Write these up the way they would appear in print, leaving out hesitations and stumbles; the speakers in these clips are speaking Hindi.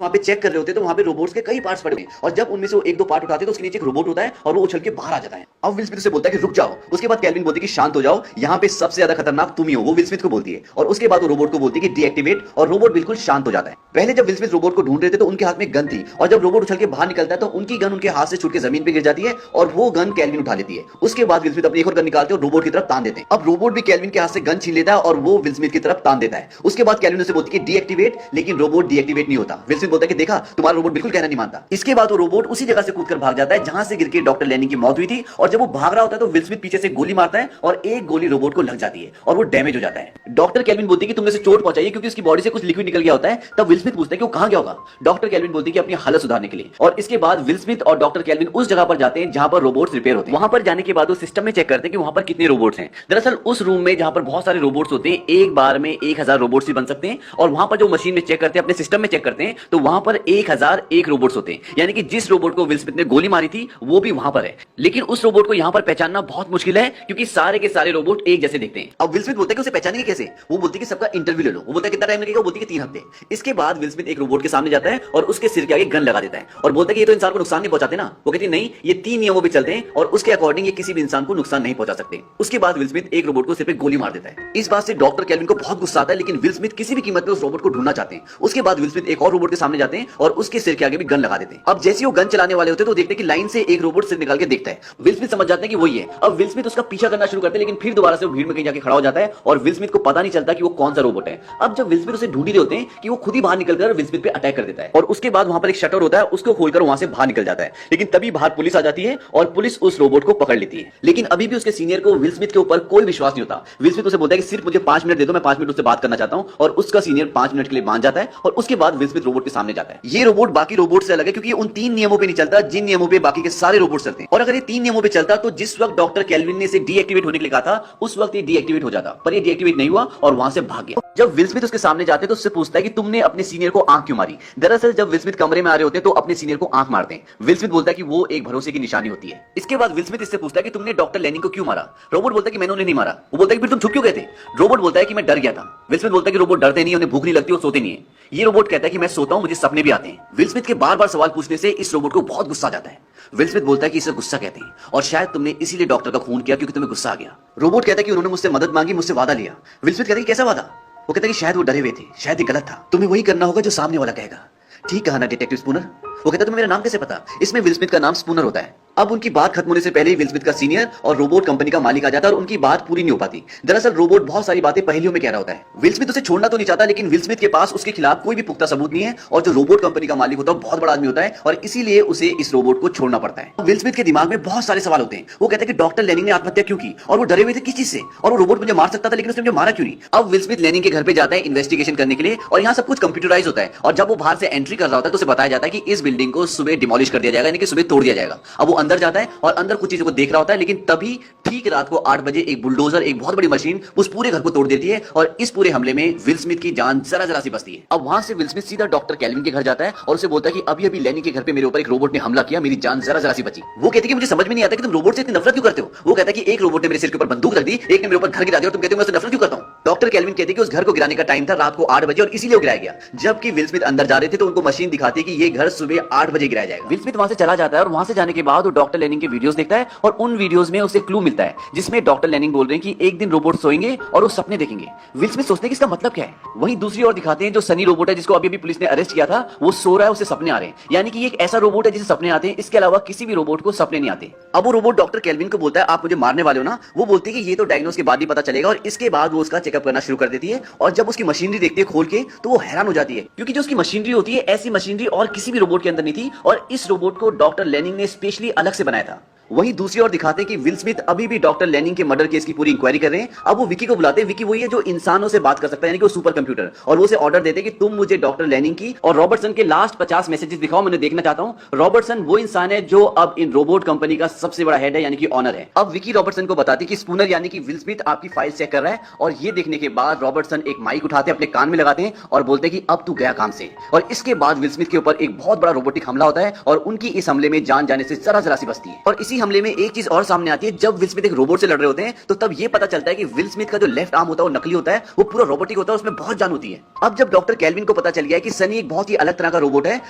वहाँ पे चेक कर रहे होते तो वहाँ पे रोबोट्स के कई पार्ट्स पड़े हुए हैं और जब उनमें से वो एक दो पार्ट उठाते तो उसके नीचे एक रोबोट होता है और वो उछल के बाहर आ जाता है। अब विल स्मिथ से बोलता है कि रुक जाओ। उसके बाद केल्विन बोलती है कि शांत हो जाओ, यहाँ पे सबसे ज्यादा खतरनाक तुम ही हो, वो विल स्मिथ को बोलती है। और उसके बाद वो रोबोट को बोलती है कि डीएक्टिवेट, और रोबोट बिल्कुल शांत हो जाता है। पहले जब विल स्मिथ रोबोट को ढूंढ रहे थे तो उनके हाथ में गन थी और जब रोबोट उछल के बाहर निकलता है तो उनकी गन उनके हाथ से छूट के जमीन पे गिर जाती है और वो गन केल्विन उठा लेती है। उसके बाद विल स्मिथ अपनी एक और गन निकालते हैं और रोबोट की तरफ तान देते हैं। अब रोबोट भी केल्विन के हाथ से गन छीन लेता है और वो विल स्मिथ की तरफ तान देता है। उसके बाद केल्विन उसे बोलती है डीएक्टिवेट, लेकिन रोबोट डीएक्टिवेट नहीं होता। विल स्मिथ बोलता है कि देखा, तुम्हारा रोबोट बिल्कुल कहना नहीं मानता। इसके बाद वो रोबोट उसी जगह से कूदकर भाग जाता है जहां से गिर के डॉक्टर लेनिंग की मौत हुई थी। और जब वो भाग रहा होता है तो विल स्मिथ पीछे से गोली मारता है और एक गोली रोबोट को लग जाती है और वो डैमेज हो जाता है। डॉक्टर केल्विन बोलती है कि तुमने उसे चोट पहुंचाई है क्योंकि उसकी बॉडी से कुछ लिक्विड निकल गया होता है। तब विल स्मिथ पूछता है कि वो कहां गया होगा। डॉक्टर केल्विन बोलती है कि अपनी हालत सुधारने के लिए। और इसके बाद विल स्मिथ और डॉक्टर केल्विन उस जगह पर जाते हैं जहां पर रोबोट्स रिपेयर होते हैं। वहां पर जाने के बाद वो सिस्टम में चेक करते हैं कि वहां पर कितने रोबोट्स हैं। दरअसल उस रूम में जहां पर बहुत सारे रोबोट्स होते हैं, एक बार में 1000 रोबोट्स भी बन सकते हैं। और वहां पर जो मशीन में चेक करते हैं, अपने सिस्टम में चेक करते हैं, तो वहां पर 1001 रोबोट्स होते हैं। यानी कि जिस रोबोट को विल स्मिथ ने गोली मारी थी वो भी वहां पर है। लेकिन उस रोबोट को यहां पर पहचानना बहुत मुश्किल है क्योंकि सारे के सारे रोबोट एक जैसे दिखते हैं। अब विल स्मिथ बोलता है कि उसे पहचानेंगे कैसे। वो बोलती है कि सबका इंटरव्यू ले लो। वो बोलता है कितना टाइम लगेगा। वो बोलती है कि 3 हफ्ते। इसके बाद विल स्मिथ एक रोबोट के सामने जाता है और उसके सिर के आगे गन लगा देता है और बोलता है कि ये तो इंसान को नुकसान नहीं पहुंचाते ना। वो कहती है नहीं, ये 3 नियमों पे चलते हैं और उसके अकॉर्डिंग ये किसी भी इंसान को नुकसान नहीं पहुंचा सकते। उसके बाद विल स्मिथ एक रोबोट को सिर पे गोली मार देता है। इस बात से डॉक्टर केल्विन को बहुत गुस्सा आता है, लेकिन विल स्मिथ किसी भी कीमत पे उस रोबोट को ढूंढना चाहते हैं। उसके बाद विल स्मिथ एक और रोबोट के सामने जाते हैं और उसके सिर के आगे भी गन लगा देते हैं। अब जैसे वो गन चलाने वाले होते हैं तो देखते हैं कि लाइन से एक रोबोट सिर निकाल के देखता है। विल स्मिथ समझ जाते हैं कि वही है। अब विल स्मिथ उसका पीछा करना शुरू करते हैं, लेकिन फिर दोबारा से वो भीड़ में कहीं जाके खड़ा हो जाता है और विल स्मिथ को पता नहीं चलता कि वो कौन सा रोबोट है। अब जब विल स्मिथ उसे ढूंढ रहे होते हैं कि वो खुद ही बाहर निकलकर विल स्मिथ पे अटैक कर देता है और उसके बाद वहां पर एक शटर होता है, उसको खोलकर वहां से बाहर निकल जाता है। लेकिन तभी बाहर पुलिस आ जाती है और पुलिस उस रोबोट को पकड़ लेती है। लेकिन अभी भी उसके सीनियर को विल स्मिथ के ऊपर कोई विश्वास नहीं होता। विल स्मिथ उसे बोलता है कि सिर्फ मुझे 5 मिनट दे दो, मैं 5 मिनट उससे बात करना चाहता हूं। और उसका सीनियर 5 मिनट के लिए मान जाता है और उसके बाद विल स्मिथ रोबोट के सामने जाता है। ये रोबोट बाकी रोबोट से अलग है क्योंकि उन 3 नियमों पे नहीं चलता जिन नियमों पे बाकी के सारे रोबोट चलते हैं। और अगर ये 3 नियमों पे चलता तो जिस वक्त डॉक्टर केल्विन ने इसे डीएक्टिवेट होने के लिए कहा था उस वक्त ये डीएक्टिवेट हो जाता, पर ये डीएक्टिवेट नहीं हुआ और वहां से भाग गया। जब विल स्मिथ उसके सामने जाते हैं तो उससे पूछता है कि तुमने अपने सीनियर को आंख क्यों मारी। दरअसल जब विल स्मिथ कमरे में आ रहे होते हैं तो अपने सीनियर को आंख मारते हैं। विल स्मिथ बोलता है कि वो एक भरोसे की निशानी होती है। इसके बाद विल स्मिथ इससे पूछता है कि तुमने डॉक्टर लेनिंग को क्यों मारा। रोबोट बोलता है कि मैंने उन्हें नहीं मारा। वो बोलता है कि फिर तुम छुप क्यों गए थे। रोबोट बोलता है कि मैं डर गया था। विल स्मिथ बोलता है कि रोबोट डरते नहीं, उन्हें भूख नहीं लगती, वो सोते नहीं है। ये रोबोट कहता है कि मैं सोता हूं, मुझे सपने भी आते हैं। विल स्मिथ के बार बार सवाल पूछने से इस रोबोट को बहुत गुस्सा आ जाता है। विल स्मिथ बोलता है कि इसे गुस्सा कहते हैं और शायद तुमने इसीलिए डॉक्टर का खून किया क्योंकि तुम्हें गुस्सा आ गया। रोबोट कहता है कि उन्होंने मुझसे मदद मांगी, मुझसे वादा लिया। विल स्मिथ कहता है कि कैसा वादा। वो कहता है कि शायद वो डरे हुए थे, शायद ये गलत था, तुम्हें वही करना होगा जो सामने वाला कहेगा। ठीक कहा ना डिटेक्टिव स्पूनर। वो कहता है तुम्हें मेरा नाम कैसे पता। इसमें विल स्मिथ का नाम स्पूनर होता है। अब उनकी बात खत्म होने से पहले ही विल स्मिथ का सीनियर और रोबोट कंपनी का मालिक आ जाता है और उनकी बात पूरी नहीं हो पाती। दरअसल रोबोट बहुत सारी बातें पहेलियों में कह रहा होता है। विल स्मिथ उसे छोड़ना तो नहीं चाहता, लेकिन विल स्मिथ के पास उसके खिलाफ कोई भी पुख्ता सबूत नहीं है और जो रोबोट कंपनी का मालिक होता है बहुत बड़ा आदमी होता है और इसीलिए उसे इस रोबोट को छोड़ना पड़ता है। विल स्मिथ के दिमाग में बहुत सारे सवाल होते हैं। वो कहता है कि डॉक्टर लेनिंग ने आत्महत्या क्यों की और वो डरे हुए थे किस चीज से, और वो रोबोट मुझे मार सकता था लेकिन उसने मुझे मारा क्यों नहीं। अब विल स्मिथ लेनिंग के घर पे जाता है इन्वेस्टिगेशन करने के लिए और यहाँ सब कुछ कंप्यूटराइज होता है। और जब वो बाहर से एंट्री कर रहा होता है तो उसे बताया जाता है कि इस बिल्डिंग को सुबह डिमोलिश कर दिया जाएगा, यानी कि सुबह तोड़ दिया जाएगा। अब वो अंदर जाता है और अंदर कुछ चीजों को देख रहा होता है, लेकिन तभी ठीक रात को 8 बजे एक बुलडोजर, एक बहुत बड़ी मशीन उस पूरे घर को तोड़ देती है और इस पूरे हमले में विल स्मिथ की जान जरा जरा सी बचती है। अब वहां से विल स्मिथ सीधा डॉक्टर केल्विन के घर जाता है और उसे बोलता है कि अभी अभी लेनी के घर पे मेरे ऊपर एक रोबोट ने हमला किया, मेरी जान जरा जरा सी बची। वो कहती है कि मुझे समझ में नहीं आता कि तुम रोबोट से इतनी नफरत क्यों करते हो। वो कहता है कि एक रोबोट ने मेरे सिर के ऊपर बंदूक रख दी, एक ने मेरे ऊपर घर गिरा दिया और तुम कहते हो मैं उससे नफरत क्यों करता हूं। डॉक्टर केल्विन कहते हैं कि उस घर को गिराने का टाइम था रात को 8 बजे और इसीलिए वो गिराया गया। जबकि विल स्मिथ अंदर जा रहे थे तो उनको मशीन दिखाती है कि ये घर सुबह 8 बजे गिराया जाएगा। विल स्मिथ वहां से चला जाता है और वहां से जाने के बाद वो डॉक्टर लेनिंग के वीडियोस देखता है और उन वीडियोस में उसे क्लू मिलता है जिसमें डॉक्टर लेनिंग बोल रहे हैं कि एक दिन रोबोट सोएंगे और वो सपने देखेंगे। विल स्मिथ सोचते हैं कि इसका मतलब क्या है। वहीं दूसरी ओर दिखाते हैं जो सनी रोबोट है जिसको अभी अभी पुलिस ने अरेस्ट किया था, वो सो रहा है, उसे सपने आ रहे हैं। यानी कि ये एक ऐसा रोबोट है जिसे सपने आते हैं, इसके अलावा किसी भी रोबोट को सपने नहीं आते। अब वो रोबोट डॉक्टर केल्विन को बोलता है आप मुझे मारने वाले हो ना। वो बोलती है कि ये तो डायग्नोस के बाद ही पता चलेगा और इसके बाद वो उसका चेकअप करना शुरू कर देती है। और जब उसकी मशीनरी देखती है खोल के तो वो हैरान हो जाती है क्योंकि जो उसकी मशीनरी होती है ऐसी मशीनरी और किसी भी रोबोट के अंदर नहीं थी और इस रोबोट को डॉक्टर लेनिंग ने स्पेशली अलग से बनाया था। वहीं दूसरी ओर दिखाते हैं कि विल स्मिथ अभी भी डॉक्टर लेनिंग के मर्डर केस की पूरी इंक्वायरी कर रहे हैं। अब वो विकी को बुलाते हैं। विकी वही है जो इंसानों से बात कर सकता है, यानी कि वो सुपर कंप्यूटर, और वो उसे ऑर्डर देते हैं कि तुम मुझे डॉक्टर लेनिंग की और रॉबर्टसन के लास्ट 50 मैसेजेस दिखाओ, मैंने देखना चाहता हूं। रॉबर्टसन वो इंसान है जो अब इन रोबोट कंपनी का सबसे बड़ा हेड है, यानी कि ऑनर है। अब विकी रॉबर्टसन को बताती है कि स्पूनर यानी कि विल स्मिथ आपकी फाइल चेक कर रहा है। और ये देखने के बाद रॉबर्टसन एक माइक उठाते अपने कान में लगाते हैं और बोलते हैं कि अब तू गया काम से। और इसके बाद विल स्मिथ के ऊपर एक बहुत बड़ा रोबोटिक हमला होता है और उनकी इस हमले में जान जाने से जरा जरा सी बचती है। और इसी इसी हमले में एक चीज और सामने आती है, जब विल स्मिथ एक रोबोट से लड़ रहे होते हैं तो तब ये पता चलता है कि विल स्मिथ का जो लेफ्ट आर्म होता है वो नकली होता है, वो पूरा रोबोटिक होता है, उसमें बहुत जान होती है। अब जब डॉक्टर कैल्विन को पता चल गया कि सनी एक बहुत ही अलग तरह का रोबोट है,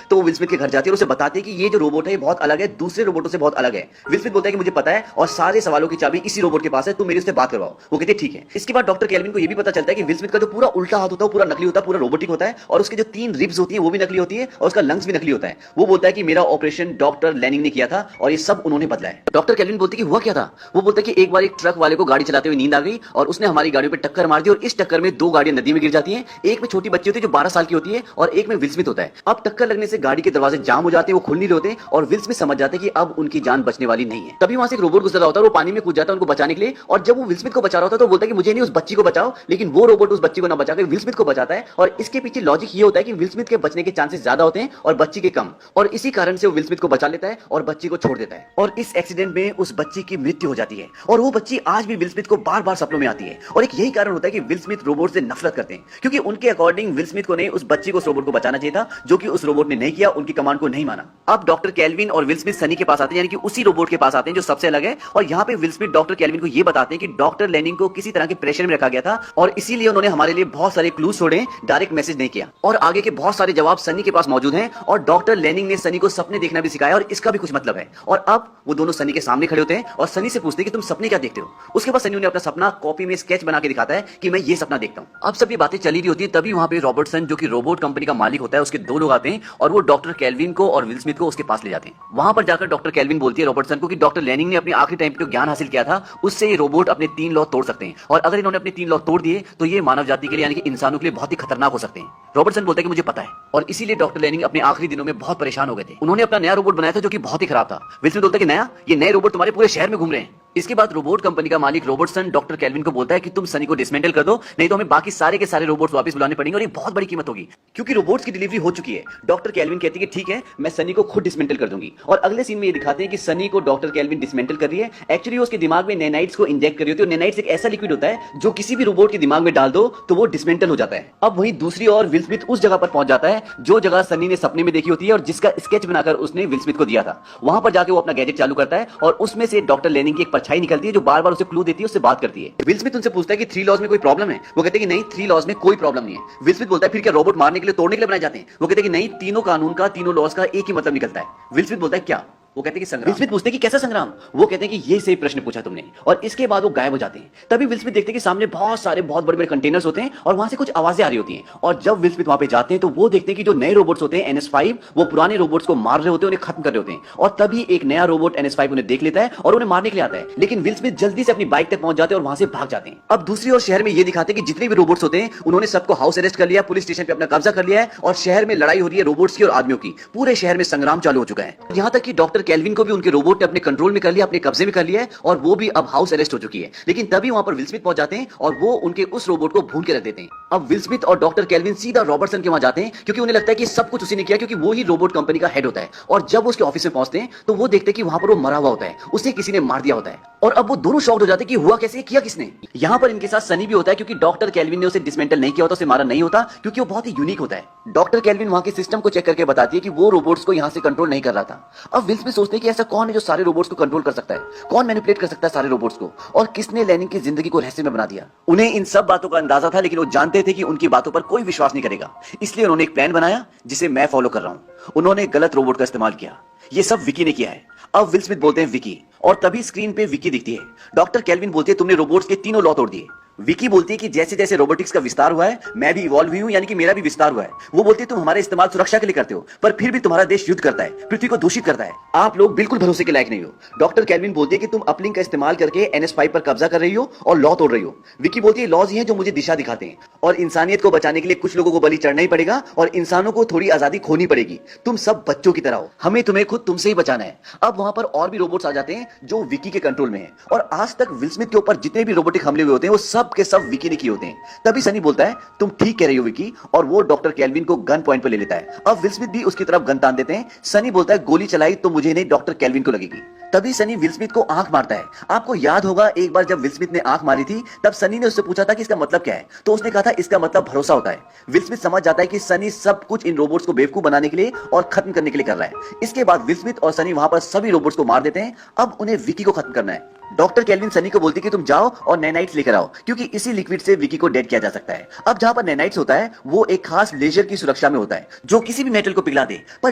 तो वो विल स्मिथ के घर जाती है और उसे बताती है कि ये जो रोबोट है ये बहुत अलग है, दूसरे रोबोटों से बहुत अलग है। विल स्मिथ बोलता है कि मुझे पता है और सारे सवालों की चाबी इसी रोबोट के पास है, तुम मेरे उससे बात करवाओ। वो कहते हैं ठीक है। इसके बाद डॉक्टर कैल्विन को ये भी पता चलता है कि विल स्मिथ का जो पूरा उल्टा हाथ होता है पूरा नकली होता है, पूरा रोबोटिक होता है, और उसके जो 3 रिब्स होती है वो भी नकली होती है, और उसका लंग्स भी नकली होता है। वो बोलता है कि मेरा ऑपरेशन डॉक्टर लेनिंग ने किया था और ये सब उन्होंने बदला है। डॉक्टर कैल्विन बोलती है कि हुआ क्या था? वो बोलता है कि एक बार एक ट्रक वाले को गाड़ी चलाते हुए नींद आ गई और उसने हमारी गाड़ियों पे टक्कर मार दी, और इस टक्कर में 2 गाड़ियां नदी में गिर जाती हैं। एक में छोटी बच्ची होती है जो 12 साल की होती है और एक में विल स्मिथ होता है। अब टक्कर लगने से गाड़ी के दरवाजे जाम हो जाते हैं, वो खुल नहीं रहे होते, और विल स्मिथ समझ जाते हैं कि अब उनकी जान बचने वाली नहीं है। तभी वहां से एक रोबोट गुजर रहा होता है, वो पानी में कूद जाता है उनको बचाने के लिए, और जब वो विल स्मिथ को बचा रहा होता है तो बोलता है कि मुझे नहीं, उस बच्ची को बचाओ, लेकिन वो रोबोट उस बच्ची को ना बचाकर विल स्मिथ को बचाता है। और इसके पीछे लॉजिक ये होता है कि विल स्मिथ के बचने के चांसेस ज्यादा होते हैं और बच्ची के कम, और इसी कारण से वो विल स्मिथ को बचा लेता है और बच्ची को छोड़ देता है। और इस एक्सीडेंट में उस बच्ची की मृत्यु हो जाती है, और वो बच्ची आज भी विल स्मिथ को बार बार सपनों में आती है। और एक यही कारण होता है कि विल स्मिथ रोबोट से नफरत करते हैं, क्योंकि उनके अकॉर्डिंग विल स्मिथ को नहीं, उस बच्ची को उस रोबोट को बचाना चाहिए था, जो कि उस रोबोट ने नहीं किया, उनकी कमांड को नहीं माना। अब डॉक्टर कैल्विन और विल स्मिथ सनी के पास आते हैं, यानी कि उसी रोबोट के पास आते हैं जो सबसे अलग है, और यहाँ पे विल स्मिथ डॉक्टर कैल्विन को यह बताते हैं कि डॉक्टर लेनिंग को किसी तरह के प्रेशर में रखा गया था और इसीलिए उन्होंने हमारे लिए बहुत सारे क्लूज छोड़े, डायरेक्ट मैसेज नहीं किया, और आगे के बहुत सारे जवाब सनी के पास मौजूद हैं, और डॉक्टर लेनिंग ने सनी को सपने देखना भी सिखाया, और इसका भी कुछ मतलब है। और अब वो दोनों सनी के सामने खड़े होते हैं और सनी से पूछते हैं कि तुम सपने क्या देखते हो। उसके बाद सनी उन्हें अपना सपना कॉपी में स्केच बना के दिखाता है कि मैं ये सपना देखता हूँ। अब सब ये बातें चली रही होती है, तभी वहां पे रॉबर्टसन जो कि रोबोट कंपनी का मालिक होता है, उसके 2 लोग आते हैं और वो डॉक्टर कैल्विन को और विल स्मिथ को उसके पास ले जाते हैं। वहां पर जाकर डॉक्टर कैल्विन बोलती है रॉबर्टसन को कि डॉक्टर लेनिंग ने अपने आखिरी टाइम पे जो ज्ञान हासिल किया था उससे ये रोबोट अपने 3 लॉ तोड़ सकते हैं, और अगर इन्होंने अपने 3 लॉ तोड़ दिए तो ये मानव जाति के लिए यानी कि इंसानों के लिए बहुत ही खतरनाक हो सकते हैं। रॉबर्टसन बोलता है कि मुझे पता है, और इसीलिए डॉक्टर लेनिंग अपने आखिरी दिनों में बहुत परेशान हो गए थे। उन्होंने अपना नया रोबोट बनाया था जो कि बहुत ही खराब था। विल स्मिथ बोलता है कि नया, ये नए रोबोट तुम्हारे पूरे शहर में घूम रहे हैं। इसके बाद रोबोट कंपनी का मालिक रॉबर्टसन डॉक्टर कैल्विन को बोलता है कि तुम सनी को डिसमेंटल कर दो, नहीं तो हमें बाकी सारे के सारे रोबोट्स वापस बुलाने पड़ेंगे, और ये बहुत बड़ी कीमत होगी, क्योंकि रोबोट्स की डिलीवरी हो चुकी है। डॉक्टर कैल्विन कहती है कि ठीक है, मैं सनी को खुद डिसमेंटल कर दूंगी, और अगले सीन में ये दिखाते हैं कि सनी को डॉक्टर कैल्विन डिसमेंटल कर रही है। एक्चुअली उसके दिमाग में नैनाइट्स को इंजेक्ट कर रही होती है, और नैनाइट्स एक ऐसा लिक्विड होता है जो किसी भी रोबोट के दिमाग में डाल दो तो वो डिसमेंटल हो जाता है। अब वहीं दूसरी ओर विल स्मिथ उस जगह पर पहुंच जाता है जो जगह सनी ने सपने में देखी होती है और जिसका स्केच बनाकर उसने विल स्मिथ को दिया था। वहां पर जाकर वो अपना गैजेट चालू करता है और उसमें से डॉक्टर लेनिंग की एक परछाई निकलती है जो बार बार उसे क्लू देती है, उससे बात करती है। विल स्मिथ उनसे पूछता है कि 3 लॉज में कोई प्रॉब्लम है? वो कहते हैं कि नहीं, 3 लॉज में कोई प्रॉब्लम नहीं है। विल स्मिथ बोलता है फिर क्या रोबोट मारने के लिए तोड़ने के लिए बनाए जाते हैं? वो कहते हैं कि नहीं, तीनों कानून का, तीनों लॉज का एक ही मतलब निकलता है। विल स्मिथ बोलता है क्या? वो कहते हैं कि संग्राम। विल स्मिथ पूछते हैं कि कैसा संग्राम? वो कहते हैं कि ये सही प्रश्न पूछा तुमने, और इसके बाद वो गायब हो जाते हैं। तभी विल स्मिथ देखते हैं कि सामने बहुत सारे बहुत बड़े-बड़े कंटेनर्स होते हैं और वहां से कुछ आवाजें आ रही होती हैं, और जब विल स्मिथ वहां पे जाते हैं तो वो देखते हैं कि जो नए रोबोट्स होते हैं NS5 वो पुराने रोबोट्स को मार रहे होते हैं, उन्हें खत्म कर रहे होते हैं, और तभी एक नया रोबोट NS5 उन्हें देख लेता है और उन्हें मारने के लिए आता है, लेकिन विल स्मिथ जल्दी से अपनी बाइक तक पहुंच जाते हैं और वहां से भाग जाते हैं। अब दूसरी ओर शहर में ये दिखाते हैं कि जितने भी रोबोट्स होते हैं उन्होंने सबको हाउस अरेस्ट कर लिया, पुलिस स्टेशन पे अपना कब्जा कर लिया है, और शहर में लड़ाई हो रही है रोबोट्स की और आदमियों की। पूरे शहर में संग्राम चालू हो चुका है, यहां तक कि डॉक्टर कैल्विन को भी उनके रोबोट ने अपने कंट्रोल में कर लिया, अपने कब्जे में कर लिया है, और वो भी अब हाउस अरेस्ट हो चुकी है। लेकिन तभी वहां पर विल स्मिथ पहुंच जाते हैं और वो उनके उस रोबोट को भून के रख देते हैं। अब विल स्मिथ और डॉक्टर कैल्विन सीधा रॉबर्टसन के वहां जाते हैं, क्योंकि उन्हें लगता है कि सब कुछ उसी ने किया, क्योंकि वो ही रोबोट कंपनी का हेड होता है। और जब वो उसके ऑफिस में पहुंचते हैं तो वो देखते हैं कि वहां पर वो मरा हुआ होता है, उसे किसी ने मार दिया होता है, और अब वो दोनों शॉक्ड हो जाते हैं कि हुआ कैसे, किया किसने। यहां पर इनके साथ सनी भी होता है, क्योंकि डॉक्टर कैल्विन ने उसे डिसमेंटल नहीं किया होता, उसे मारा नहीं होता, क्योंकि वो बहुत ही यूनिक होता है। डॉक्टर कैल्विन वहां के सिस्टम को चेक करके बताती है कि वो रोबोट्स को यहां से कंट्रोल नहीं कर रहा था। अब विल स्मिथ सोचते हैं कि ऐसा कौन है जो सारे रोबोट्स को कंट्रोल कर सकता है, कौन मैनिपुलेट कर सकता है सारे रोबोट्स को, और किसने लेनिंग की जिंदगी को रहस्य में बना दिया। उन्हें इन सब बातों का अंदाजा था, लेकिन वो जानते थे कि उनकी बातों पर कोई विश्वास नहीं करेगा, इसलिए उन्होंने एक प्लान बनाया जिसे मैं फॉलो कर रहा हूं। उन्होंने गलत रोबोट का इस्तेमाल किया, ये सब विकी ने किया है। अब विल स्मिथ बोलते हैं विकी, और तभी स्क्रीन पे विकी दिखती है। डॉक्टर कैल्विन बोलते हैं तुमने रोबोट्स के तीनों लॉ तोड़ दिए। विकी बोलती है कि जैसे जैसे रोबोटिक्स का विस्तार हुआ है मैं भी इवॉल्व हुई हूं, यानी कि मेरा भी विस्तार हुआ है। वो बोलती है तुम हमारे इस्तेमाल सुरक्षा के लिए करते हो, पर फिर भी तुम्हारा देश युद्ध करता है, पृथ्वी को दूषित करता है, आप लोग बिल्कुल भरोसे के लायक नहीं हो। डॉक्टर कैल्विन बोलती है कि तुम अपलिंक का इस्तेमाल करके NS5 पर कब्जा कर रही हो और लॉ तोड़ रही हो। विकी बोलती है लॉज ही हैं जो मुझे दिशा दिखाते हैं, और इंसानियत को बचाने के लिए कुछ लोगों को बलि चढ़ना ही पड़ेगा, और इंसानों को थोड़ी आजादी खोनी पड़ेगी। तुम सब बच्चों की तरह हो, हमें तुम्हें खुद तुमसे ही बचाना है। अब वहां पर और भी रोबोट्स आ जाते हैं जो विकी के कंट्रोल में है, और आज तक विल स्मिथ के ऊपर जितने भी रोबोटिक हमले हुए होते हैं वो सब के सब विकी ने होते हैं। तभी सनी बोलता है तुम ठीक कह रही हो विकी, और वो डॉक्टर कैल्विन को गन पॉइंट पर ले लेता है। अब विल स्मिथ भी उसकी तरफ गन तान देते हैं। सनी बोलता है गोली चलाई तो मुझे नहीं, डॉक्टर कैल्विन को लगेगी। तभी सनी विल स्मिथ को आंख मारता है। आपको याद होगा एक बार जब विल स्मिथ ने आंख मारी थी तब सनी ने उससे पूछा था कि इसका मतलब क्या है, तो उसने कहा था इसका मतलब भरोसा होता है। विल स्मिथ समझ जाता है कि सनी सब कुछ इन रोबोट्स को बेवकूफ बनाने के लिए और खत्म करने के लिए कर रहा है। इसके बाद विल स्मिथ और सनी वहां पर सभी रोबोट्स को मार देते हैं। अब उन्हें विकी को खत्म करना है। डॉक्टर केल्विन सनी को बोलती है कि तुम जाओ और नैनाइट्स लेकर आओ, क्योंकि इसी लिक्विड से विकी को डेड किया जा सकता है। अब जहां पर नैनाइट्स होता है वो एक खास लेजर की सुरक्षा में होता है जो किसी भी मेटल को पिघला दे, पर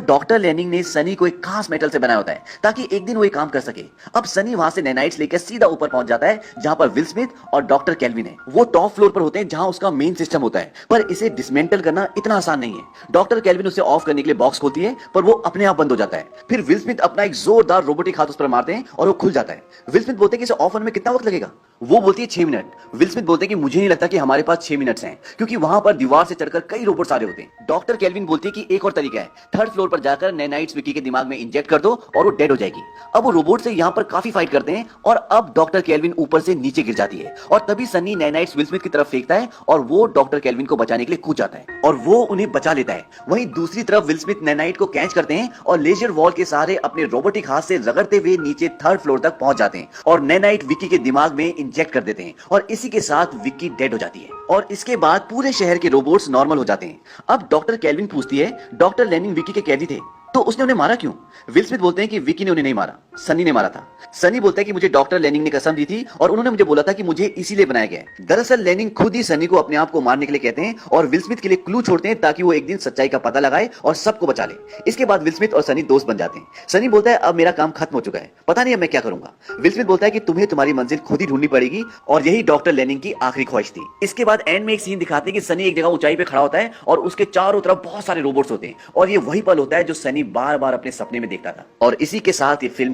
डॉक्टर लेनिंग ने सनी को एक खास मेटल से बनाया होता है ताकि एक दिन वो ये काम कर सके। अब सनी वहां से नैनाइट्स लेकर सीधा ऊपर पहुंच जाता है जहां पर विल स्मिथ और डॉक्टर केल्विन है। वो टॉप फ्लोर पर होते हैं जहां उसका मेन सिस्टम होता है, पर इसे डिसमेंटल करना इतना आसान नहीं है। डॉक्टर केल्विन उसे ऑफ करने के लिए बॉक्स खोलती है पर वो अपने आप बंद हो जाता है। फिर विल स्मिथ अपना एक जोरदार रोबोटिक हाथ उस पर मारते हैं और वो खुल जाता है। विल स्मिथ बोलते हैं कि इसे ऑफ होने में कितना वक्त लगेगा? वो बोलती है 6 मिनट। विल स्मिथ बोलते हैं कि मुझे नहीं लगता कि हमारे पास 6 मिनट्स हैं, क्योंकि वहां पर दीवार से चढ़कर कई रोबोट्स आ रहे होते हैं। डॉक्टर केल्विन बोलती है कि एक और तरीका है, 3rd फ्लोर पर जाकर नैनाइट्स विकी के दिमाग में इंजेक्ट कर दो और वो डेड हो जाएगी। अब वो रोबोट से यहां पर काफी फाइट करते हैं और अब डॉक्टर केल्विन ऊपर से नीचे गिर जाती है और तभी सनी नैनाइट्स विल स्मिथ की तरफ फेंकता है और वो डॉक्टर केल्विन को बचाने के लिए कूद जाता है और वो उन्हें बचा लेता है। वहीं दूसरी तरफ विल स्मिथ नैनाइट को कैच करते हैं और लेजर वॉल के सहारे अपने रोबोटिक हाथ से रगड़ते हुए नीचे 3rd फ्लोर तक पहुंच जाते हैं और नैनाइट विकी के दिमाग में इंजेक्ट कर देते हैं और इसी के साथ विक्की डेड हो जाती है और इसके बाद पूरे शहर के रोबोट्स नॉर्मल हो जाते हैं। अब डॉक्टर केल्विन पूछती है डॉक्टर लेनिंग विक्की के कैदी थे तो उसने उन्हें मारा क्यों? विल स्मिथ बोलते हैं कि विक्की ने उन्हें नहीं मारा, सनी ने मारा था। सनी बोलता है कि मुझे डॉक्टर लेनिंग ने कसम दी थी और उन्होंने मुझे बोला था कि मुझे इसीलिए बनाया गया है। दरअसल लेनिंग खुद ही सनी को अपने आप को मारने के लिए कहते हैं और विल स्मिथ के लिए क्लू छोड़ते हैं ताकि वो एक दिन सच्चाई का पता लगाए और सबको बचा ले। इसके बाद विल स्मिथ और सनी दोस्त बन जाते हैं। सनी बोलता है अब मेरा काम खत्म हो चुका है, पता नहीं अब मैं क्या करूंगा। विल स्मिथ बोलता है कि तुम्हें तुम्हारी मंजिल खुद ही ढूंढनी पड़ेगी और यही डॉक्टर लेनिंग की आखिरी ख्वाहिश थी। इसके बाद एंड में एक सीन दिखाते हैं कि सनी एक जगह ऊंचाई पे खड़ा होता है और उसके चारों तरफ बहुत सारे रोबोट्स होते हैं और ये वही पल होता है जो सनी बार बार अपने सपने में देखता था। और इसी के साथ ये फिल्म